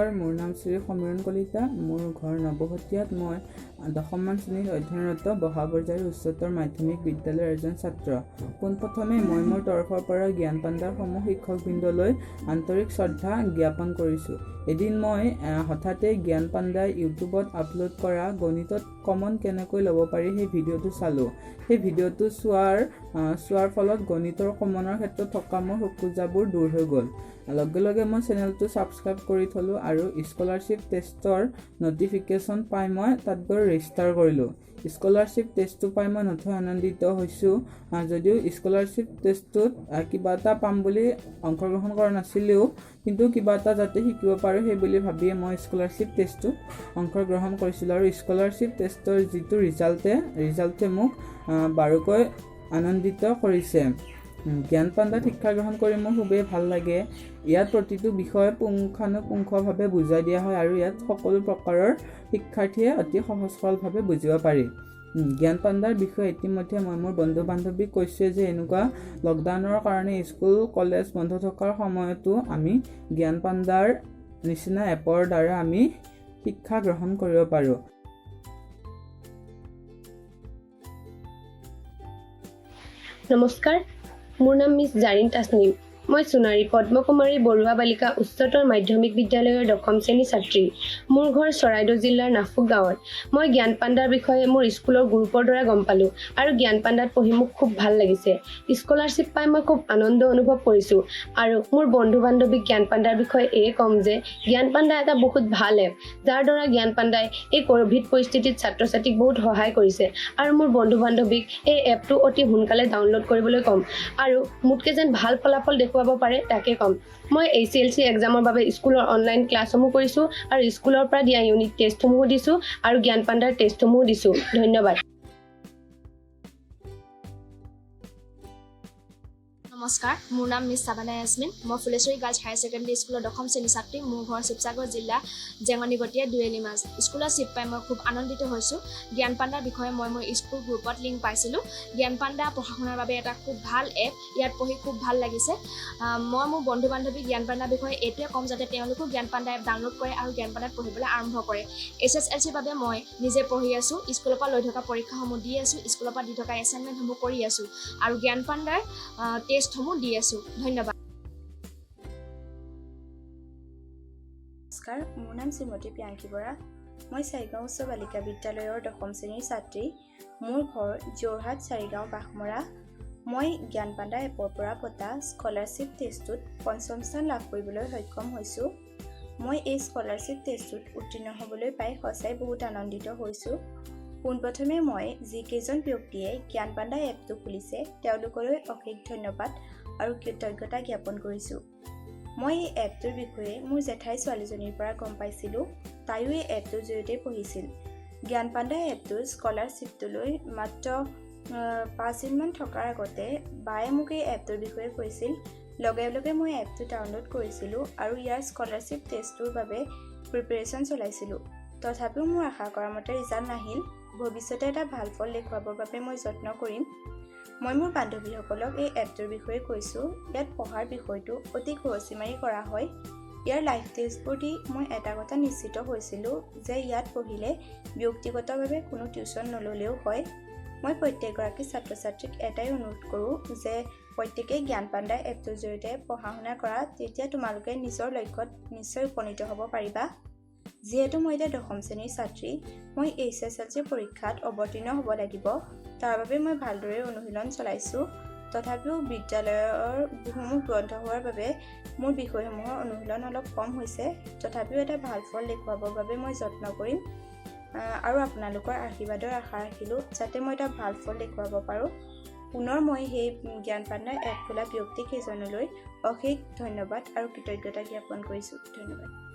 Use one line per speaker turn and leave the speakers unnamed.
নমস্কাৰ, মোৰ নাম শ্ৰী সমীৰণ কলিতা। মোৰ ঘৰ নৱহতীয়াত। মই 10মান শ্ৰেণীত অধ্যয়নৰত বহা পৰ্যায়ৰ উচ্চতৰ মাধ্যমিক বিদ্যালয়ৰ এজন ছাত্ৰ। পোনপ্ৰথমে মই মোৰ তৰফৰ পৰা জ্ঞান পাণ্ডাৰ সমূহ শিক্ষকবৃন্দলৈ আন্তৰিক শ্ৰদ্ধা জ্ঞাপন কৰিছোঁ। এদিন মই হঠাতে জ্ঞান পাণ্ডাই ইউটিউবত আপলোড কৰা গণিতত কমন কেনেকৈ ল'ব পাৰি সেই ভিডিঅ'টো চালোঁ। সেই ভিডিঅ'টো চোৱাৰ ফলত গণিতৰ কমনৰ ক্ষেত্ৰত থকা মোৰ শোকোজাবোৰ দূৰ হৈ গ'ল। লগে লগে মই চেনেলটো ছাবস্ক্ৰাইব কৰি থলোঁ আৰু স্কলাৰশ্বিপ টেষ্টৰ নটিফিকেশ্যন পাই মই তাত গৈ ৰেজিষ্টাৰ কৰিলোঁ। স্কলাৰশ্বিপ টেষ্টটো পাই মই নথৈ আনন্দিত হৈছোঁ। যদিও স্কলাৰশ্বিপ টেষ্টটোত কিবা এটা পাম বুলি অংশগ্ৰহণ কৰা নাছিলেও, কিন্তু কিবা এটা যাতে শিকিব পাৰোঁ সেই বুলি ভাবিয়ে মই স্কলাৰশ্বিপ টেষ্টটোত অংশগ্ৰহণ কৰিছিলোঁ। আৰু স্কলাৰশ্বিপ টেষ্টৰ যিটো ৰিজাল্টে মোক বাৰুকৈ আনন্দিত কৰিছে। জ্ঞান পাণ্ডাত শিক্ষা গ্ৰহণ কৰি মোৰ খুবেই ভাল লাগে। ইয়াত প্ৰতিটো বিষয় পুংখানুপুংখভাৱে বুজাই দিয়া হয় আৰু ইয়াত সকলো প্ৰকাৰৰ শিক্ষাৰ্থীয়ে অতি সহজ সৰলভাৱে বুজিব পাৰি। জ্ঞান পাণ্ডাৰ বিষয়ে ইতিমধ্যে মই মোৰ বন্ধু বান্ধৱীক কৈছোঁ যে এনেকুৱা লকডাউনৰ কাৰণে স্কুল কলেজ বন্ধ থকাৰ সময়তো আমি জ্ঞান পাণ্ডাৰ নিচিনা এপৰ দ্বাৰা আমি শিক্ষা গ্ৰহণ কৰিব পাৰোঁ।
নমস্কাৰ, মোৰ নাম মিছ জাৰিন তাছনিম। মই সোণাৰী পদ্মকুমাৰী বৰুৱা বালিকা উচ্চতৰ মাধ্যমিক বিদ্যালয়ৰ 10ম শ্ৰেণীৰ ছাত্ৰী। মোৰ ঘৰ চৰাইদেউ জিলাৰ নাফুক গাঁৱত। মই জ্ঞান পাণ্ডাৰ বিষয়ে মোৰ স্কুলৰ গ্ৰুপৰ দ্বাৰা গম পালোঁ আৰু জ্ঞান পাণ্ডাত পঢ়ি মোক খুব ভাল লাগিছে। স্কলাৰশ্বিপ পাই মই খুব আনন্দ অনুভৱ কৰিছোঁ আৰু মোৰ বন্ধু বান্ধৱীক জ্ঞান পাণ্ডাৰ বিষয়ে এয়ে ক'ম যে জ্ঞান পাণ্ডা এটা বহুত ভাল এপ, যাৰ দ্বাৰা জ্ঞান পাণ্ডাই এই ক'ভিড পৰিস্থিতিত ছাত্ৰ ছাত্ৰীক বহুত সহায় কৰিছে। আৰু মোৰ বন্ধু বান্ধৱীক এই এপটো অতি সোনকালে ডাউনলোড কৰিবলৈ ক'ম আৰু মোতকৈ যেন ভাল ফলাফল দেখুৱাব পাৰে তাকে ক'ম। মই AHSEC এক্সামৰ বাবে স্কুলৰ অনলাইন ক্লাছসমূহ কৰিছোঁ আৰু স্কুলৰ পৰা দিয়া ইউনিট টেষ্টসমূহো দিছোঁ আৰু জ্ঞান পাণ্ডাৰ টেষ্টসমূহো দিছোঁ। ধন্যবাদ।
নমস্কাৰ, মোৰ নাম মিছ চাবানা ইয়াছমিন। মই ফুলেশ্বৰী গাৰ্লছ হায়াৰ ছেকেণ্ডেৰী স্কুলৰ 10ম শ্ৰেণীৰ ছাত্ৰী। মোৰ ঘৰ শিৱসাগৰ জিলা জেঙনিগতীয়া দুৱেলি মাছ। স্কলাৰশ্বিপ পাই মই খুব আনন্দিত হৈছোঁ। জ্ঞান পাণ্ডাৰ বিষয়ে মই মোৰ স্কুল গ্ৰুপত লিংক পাইছিলোঁ। জ্ঞান পাণ্ডা পঢ়া শুনাৰ বাবে এটা খুব ভাল এপ। ইয়াত পঢ়ি খুব ভাল লাগিছে। মই মোৰ বন্ধু বান্ধৱীক জ্ঞান পাণ্ডাৰ বিষয়ে এইটোৱে ক'ম যাতে তেওঁলোকেও জ্ঞান পাণ্ডা এপ ডাউনলোড কৰে আৰু জ্ঞান পাণ্ডাত পঢ়িবলৈ আৰম্ভ কৰে। SSLCৰ বাবে মই নিজে পঢ়ি আছোঁ। স্কুলৰ পৰা লৈ থকা পৰীক্ষাসমূহ দি আছোঁ। স্কুলৰ পৰা দি থকা এছাইনমেণ্টসমূহ কৰি আছোঁ আৰু জ্ঞান পাণ্ডাৰ টেষ্টসমূহ দি আছোঁ। ধন্যবাদ।
নমস্কাৰ, মোৰ নাম শ্ৰীমতী প্ৰিয়াংকী বৰা। মই চাৰিগাঁও উচ্চ বালিকা বিদ্যালয়ৰ 10ম শ্ৰেণীৰ ছাত্ৰী। মোৰ ঘৰ যোৰহাট চাৰিগাঁও বাঘমৰা। মই জ্ঞান পাণ্ডা এপৰ পৰা পতা স্কলাৰশ্বিপ টেষ্টটোত 5ম স্থান লাভ কৰিবলৈ সক্ষম হৈছোঁ। মই এই স্কলাৰশ্বিপ টেষ্টটোত উত্তীৰ্ণ হ'বলৈ পাই সঁচাই বহুত আনন্দিত হৈছোঁ। পোনপ্ৰথমে মই যিকেইজন ব্যক্তিয়ে জ্ঞান পাণ্ডা এপটো খুলিছে তেওঁলোকলৈ অশেষ ধন্যবাদ আৰু কৃতজ্ঞতা জ্ঞাপন কৰিছোঁ। মই এই এপটোৰ বিষয়ে মোৰ জেঠাই ছোৱালীজনীৰ পৰা গম পাইছিলোঁ। তাইও এই এপটোৰ জৰিয়তে পঢ়িছিল। জ্ঞান পাণ্ডা এপটোৰ স্কলাৰশ্বিপটোলৈ মাত্ৰ 5 দিনমান থকাৰ আগতে বায়ে মোক এই এপটোৰ বিষয়ে কৈছিল। লগে লগে মই এপটো ডাউনলোড কৰিছিলোঁ আৰু ইয়াৰ স্কলাৰশ্বিপ টেষ্টটোৰ বাবে প্ৰিপেৰেশ্যন চলাইছিলোঁ। তথাপিও মোৰ আশা কৰা মতে ৰিজাল্ট নাহিল। ভৱিষ্যতে এটা ভাল ফল দেখুৱাবৰ বাবে মই যত্ন কৰিম। মই মোৰ বান্ধৱীসকলক এই এপটোৰ বিষয়ে কৈছোঁ। ইয়াত পঢ়াৰ বিষয়টো অতি খৰচী মাৰি কৰা হয়। ইয়াৰ লাইভ টেষ্টবোৰ দি মই এটা কথা নিশ্চিত হৈছিলোঁ যে ইয়াত পঢ়িলে ব্যক্তিগতভাৱে কোনো টিউশ্যন নল'লেও হয়। মই প্ৰত্যেকগৰাকী ছাত্ৰ ছাত্ৰীক এটাই অনুৰোধ কৰোঁ যে প্ৰত্যেকেই জ্ঞান পাণ্ডা এপটোৰ জৰিয়তে পঢ়া শুনা কৰা, তেতিয়া তোমালোকে নিজৰ লক্ষ্যত নিশ্চয় উপনীত হ'ব পাৰিবা। যিহেতু মই এতিয়া 10ম শ্ৰেণীৰ ছাত্ৰী, মই SSLC পৰীক্ষাত অৱতীৰ্ণ হ'ব লাগিব। তাৰ বাবে মই ভালদৰে অনুশীলন চলাইছোঁ। তথাপিও বিদ্যালয়ৰ সমূহ বন্ধ হোৱাৰ বাবে মোৰ বিষয়সমূহৰ অনুশীলন অলপ কম হৈছে। তথাপিও এটা ভাল ফল দেখুৱাবৰ বাবে মই যত্ন কৰিম আৰু আপোনালোকৰ আশীৰ্বাদৰ আশা ৰাখিলোঁ যাতে মই এটা ভাল ফল দেখুৱাব পাৰোঁ। পুনৰ মই সেই জ্ঞান পাণ্ডা এপ খোলা ব্যক্তিকেইজনলৈ অশেষ ধন্যবাদ আৰু কৃতজ্ঞতা জ্ঞাপন কৰিছোঁ। ধন্যবাদ।